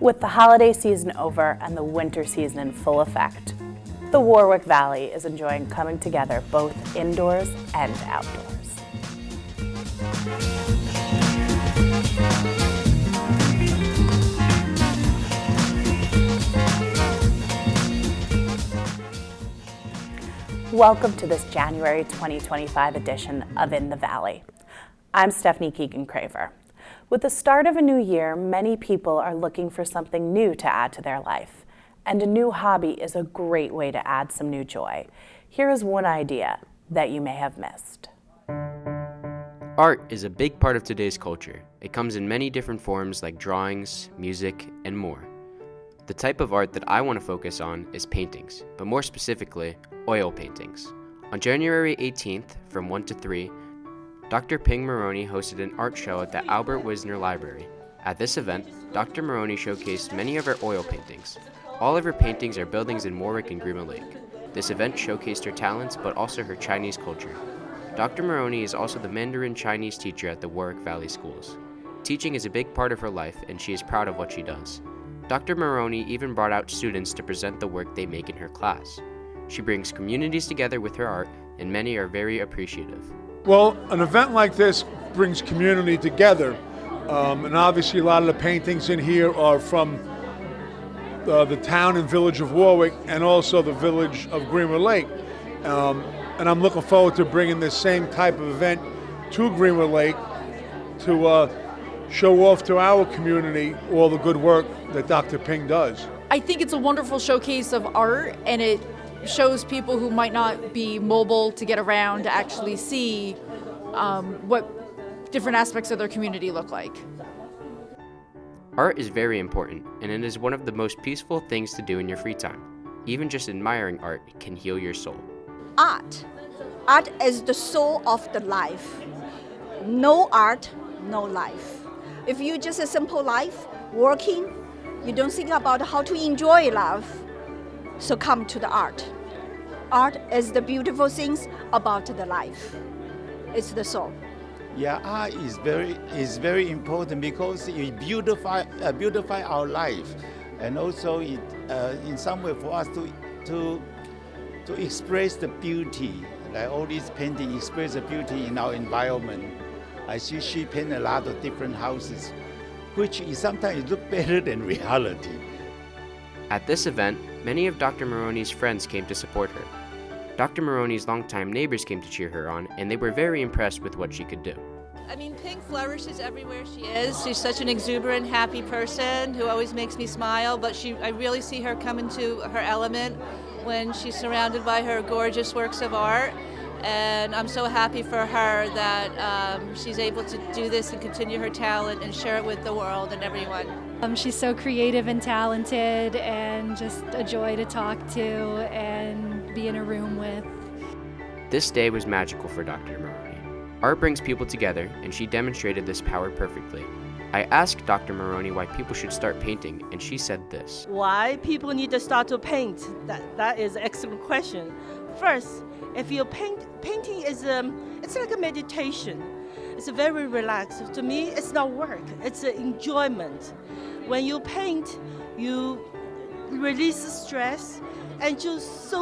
With the holiday season over and the winter season in full effect, the Warwick Valley is enjoying coming together both indoors and outdoors. Welcome to this January 2025 edition of In the Valley. I'm Stephanie Keegan-Craver. With the start of a new year, many people are looking for something new to add to their life, and a new hobby is a great way to add some new joy. Here is one idea that you may have missed. Art is a big part of today's culture. It comes in many different forms like drawings, music, and more. The type of art that I want to focus on is paintings, but more specifically, oil paintings. On January 18th, from 1 to 3, Dr. Ping Maroney hosted an art show at the Albert Wisner Library. At this event, Dr. Maroney showcased many of her oil paintings. All of her paintings are buildings in Warwick and Greenville Lake. This event showcased her talents, but also her Chinese culture. Dr. Maroney is also the Mandarin Chinese teacher at the Warwick Valley schools. Teaching is a big part of her life, and she is proud of what she does. Dr. Maroney even brought out students to present the work they make in her class. She brings communities together with her art, and many are very appreciative. Well, an event like this brings community together, and obviously a lot of the paintings in here are from the town and village of Warwick and also the village of Greenville Lake. And I'm looking forward to bringing this same type of event to Greenville Lake to show off to our community all the good work that Dr. Ping does. I think it's a wonderful showcase of art, and it shows people who might not be mobile to get around to actually see what different aspects of their community look like. Art is very important, and it is one of the most peaceful things to do in your free time. Even just admiring art can heal your soul. Art is the soul of the life. No art, no life. If you just a simple life, working, you don't think about how to enjoy life. So come to the art. Art is the beautiful things about the life. It's the soul. Yeah, art is very important because it beautify our life, and also it in some way for us to express the beauty. Like all these paintings express the beauty in our environment. I see she paint a lot of different houses, which is sometimes look better than reality. At this event, many of Dr. Maroney's friends came to support her. Dr. Maroney's longtime neighbors came to cheer her on, and they were very impressed with what she could do. I mean, Ping flourishes everywhere she is. She's such an exuberant, happy person who always makes me smile, but I really see her come into her element when she's surrounded by her gorgeous works of art. And I'm so happy for her that she's able to do this and continue her talent and share it with the world and everyone. She's so creative and talented and just a joy to talk to and be in a room with. This day was magical for Dr. Maroney. Art brings people together, and she demonstrated this power perfectly. I asked Dr. Maroney why people should start painting, and she said this. Why people need to start to paint? That is an excellent question. First, if you painting is it's like a meditation. It's very relaxed. To me, it's not work. It's an enjoyment. When you paint, you release stress and just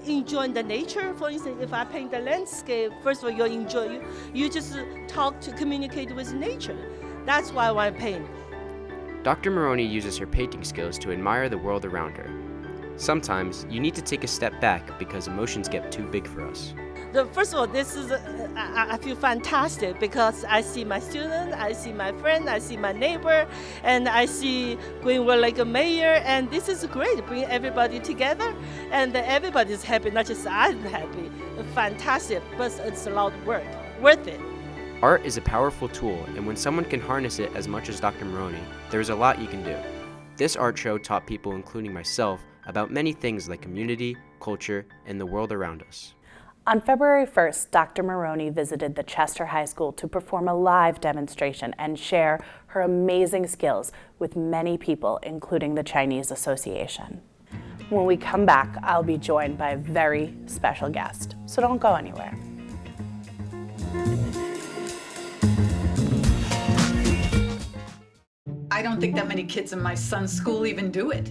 enjoy the nature. For instance, if I paint the landscape, first of all, you just communicate with nature. That's why I want to paint. Dr. Maroney uses her painting skills to admire the world around her. Sometimes you need to take a step back because emotions get too big for us. First of all, I feel fantastic because I see my student, I see my friend, I see my neighbor, and I see Greenville like a mayor, and this is great, bring everybody together, and everybody's happy, not just I'm happy. Fantastic, but it's a lot of work, worth it. Art is a powerful tool, and when someone can harness it as much as Dr. Maroney, there is a lot you can do. This art show taught people, including myself, about many things like community, culture, and the world around us. On February 1st, Dr. Maroney visited the Chester High School to perform a live demonstration and share her amazing skills with many people, including the Chinese Association. When we come back, I'll be joined by a very special guest, so don't go anywhere. I I don't think that many kids in my son's school even do it.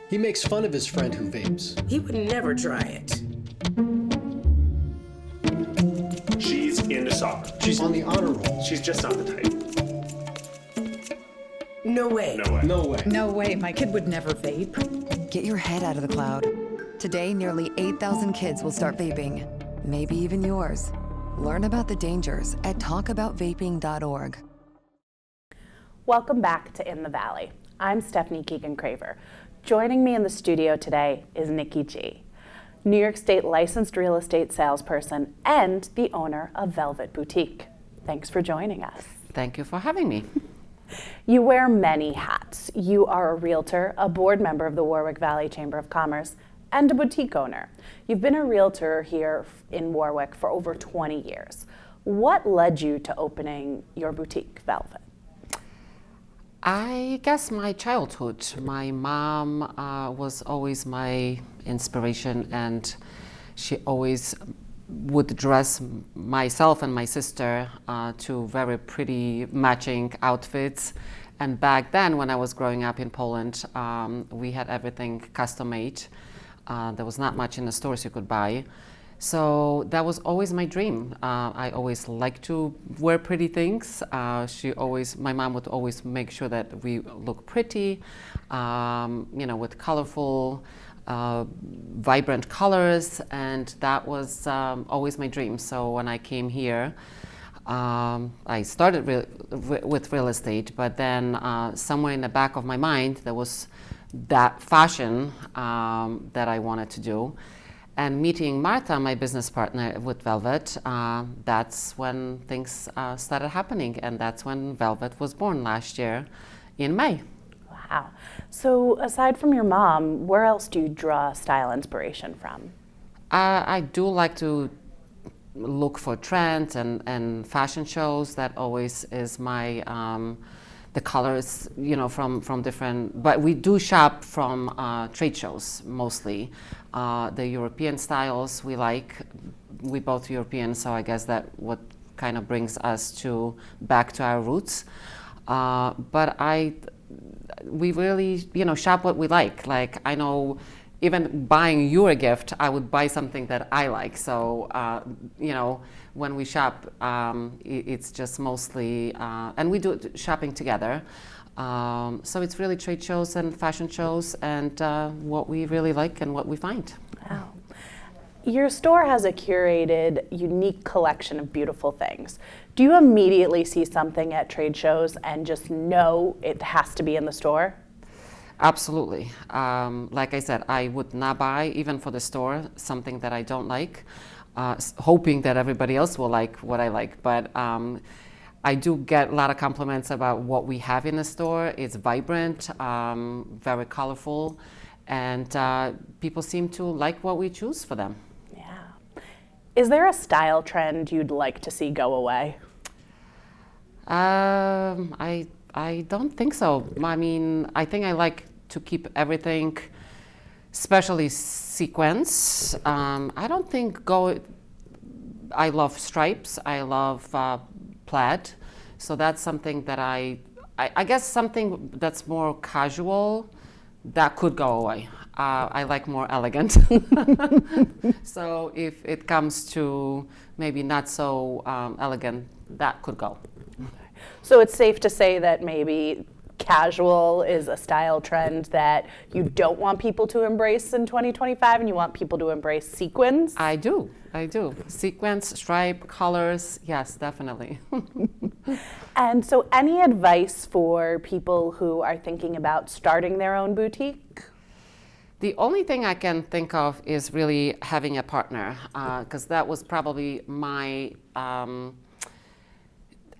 He makes fun of his friend who vapes. He would never try it. She's into soccer. She's on the honor roll. She's just not the type. No way. No way. No way. No way, my kid would never vape. Get your head out of the cloud. Today, nearly 8,000 kids will start vaping. Maybe even yours. Learn about the dangers at talkaboutvaping.org. Welcome back to In the Valley. I'm Stephanie Keegan-Craver. Joining me in the studio today is Nikki G, New York State licensed real estate salesperson and the owner of Velvet Boutique. Thanks for joining us. Thank you for having me. You wear many hats. You are a realtor, a board member of the Warwick Valley Chamber of Commerce, and a boutique owner. You've been a realtor here in Warwick for over 20 years. What led you to opening your boutique, Velvet? I guess my childhood. My mom was always my inspiration, and she always would dress myself and my sister to very pretty matching outfits. And back then, when I was growing up in Poland, we had everything custom made. There was not much in the stores you could buy. So that was always my dream. I always liked to wear pretty things. My mom would always make sure that we look pretty, with colorful, vibrant colors, and that was always my dream. So when I came here, I started with real estate, but then somewhere in the back of my mind there was that fashion that I wanted to do. And meeting Martha, my business partner with Velvet, that's when things started happening, and that's when Velvet was born last year in May. Wow. So aside from your mom, where else do you draw style inspiration from? I do like to look for trends and fashion shows. That always is my, the colors, from different, but we do shop from trade shows mostly. The European styles we like. We both European, so I guess that what kind of brings us back to our roots. But we really, shop what we like. Like, I know even buying you a gift, I would buy something that I like. So, when we shop, it's just mostly, and we do shopping together. So it's really trade shows and fashion shows and what we really like and what we find. Wow. Your store has a curated, unique collection of beautiful things. Do you immediately see something at trade shows and just know it has to be in the store? Absolutely. Like I said, I would not buy, even for the store, something that I don't like, hoping that everybody else will like what I like. But I do get a lot of compliments about what we have in the store. It's vibrant, very colorful, and people seem to like what we choose for them. Yeah. Is there a style trend you'd like to see go away? I don't think so. I mean, I think I like to keep everything, especially sequins. I don't think I love stripes. I love plaid. So that's something that I guess something that's more casual, that could go away. I like more elegant. So if it comes to maybe not so elegant, that could go. So it's safe to say that maybe casual is a style trend that you don't want people to embrace in 2025, and you want people to embrace sequins? I do. Sequins, stripe, colors, yes, definitely. And so any advice for people who are thinking about starting their own boutique? The only thing I can think of is really having a partner, because that was probably my,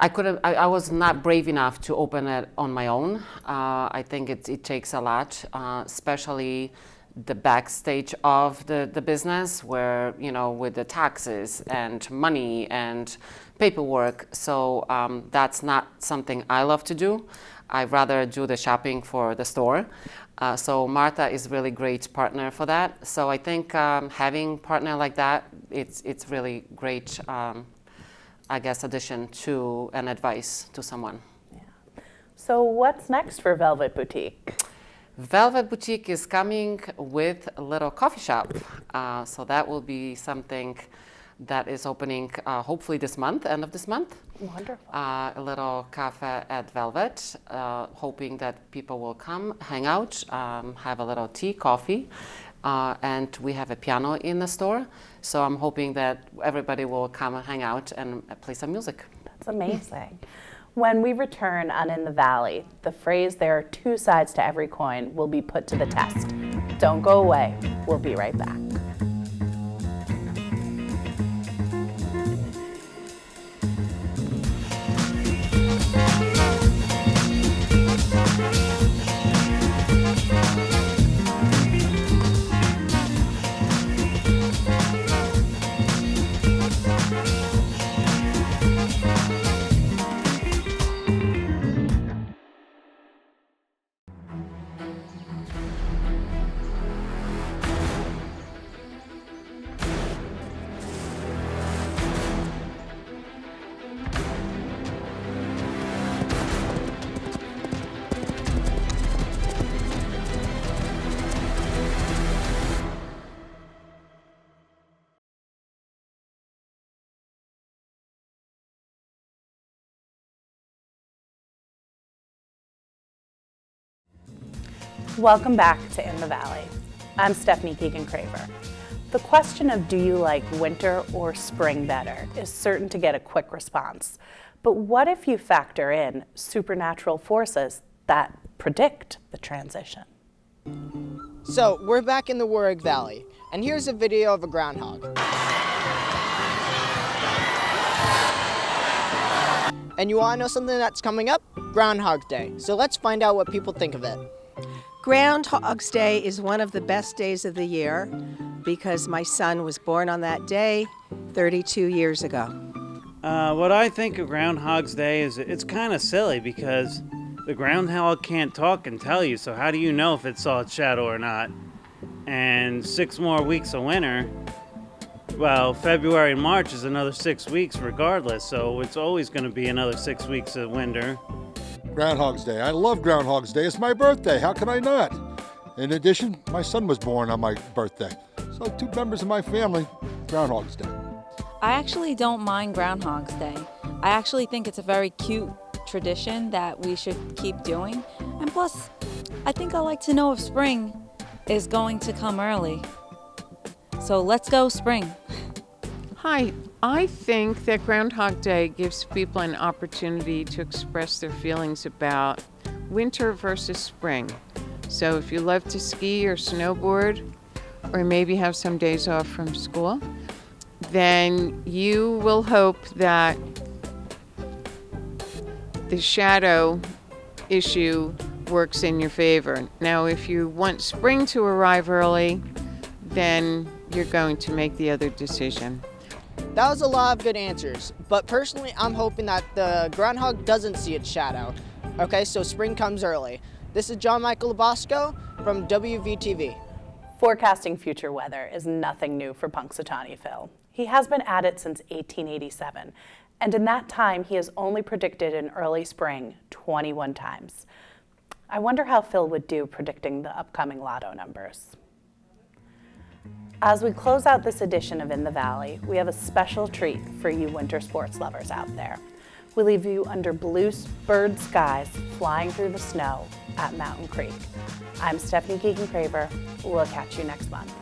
I was not brave enough to open it on my own. I think it takes a lot, especially the backstage of the business, where, with the taxes and money and paperwork. So that's not something I love to do. I'd rather do the shopping for the store. So Martha is really great partner for that. So I think having partner like that, it's really great, I guess, addition to an advice to someone. Yeah. So what's next for Velvet Boutique? Velvet Boutique is coming with a little coffee shop. So that will be something that is opening hopefully this month, end of this month. Wonderful. A little cafe at Velvet, hoping that people will come, hang out, have a little tea, coffee. And we have a piano in the store. So I'm hoping that everybody will come and hang out and play some music. That's amazing. When we return on In the Valley, the phrase "there are two sides to every coin" will be put to the test. Don't go away. We'll be right back. Welcome back to In the Valley. I'm Stephanie Keegan-Craver. The question of do you like winter or spring better is certain to get a quick response. But what if you factor in supernatural forces that predict the transition? So we're back in the Warwick Valley, and here's a video of a groundhog. And you want to know something that's coming up? Groundhog Day. So let's find out what people think of it. Groundhog's Day is one of the best days of the year because my son was born on that day 32 years ago. What I think of Groundhog's Day is it's kind of silly because the groundhog can't talk and tell you, so how do you know if it saw its shadow or not? And 6 more weeks of winter, well, February and March is another 6 weeks regardless, so it's always going to be another 6 weeks of winter. Groundhog's Day. I love Groundhog's Day. It's my birthday. How can I not? In addition, my son was born on my birthday. So 2 members of my family, Groundhog's Day. I actually don't mind Groundhog's Day. I actually think it's a very cute tradition that we should keep doing. And plus, I think I like to know if spring is going to come early. So let's go spring. Hi, I think that Groundhog Day gives people an opportunity to express their feelings about winter versus spring. So if you love to ski or snowboard, or maybe have some days off from school, then you will hope that the shadow issue works in your favor. Now, if you want spring to arrive early, then you're going to make the other decision. That was a lot of good answers, but personally I'm hoping that the groundhog doesn't see its shadow. Okay, so spring comes early. This is John Michael Labosco from WVTV. Forecasting future weather is nothing new for Punxsutawney Phil. He has been at it since 1887, and in that time he has only predicted an early spring 21 times. I wonder how Phil would do predicting the upcoming lotto numbers. As we close out this edition of In the Valley, we have a special treat for you winter sports lovers out there. We leave you under blue bird skies flying through the snow at Mountain Creek. I'm Stephanie Keegan-Craver. We'll catch you next month.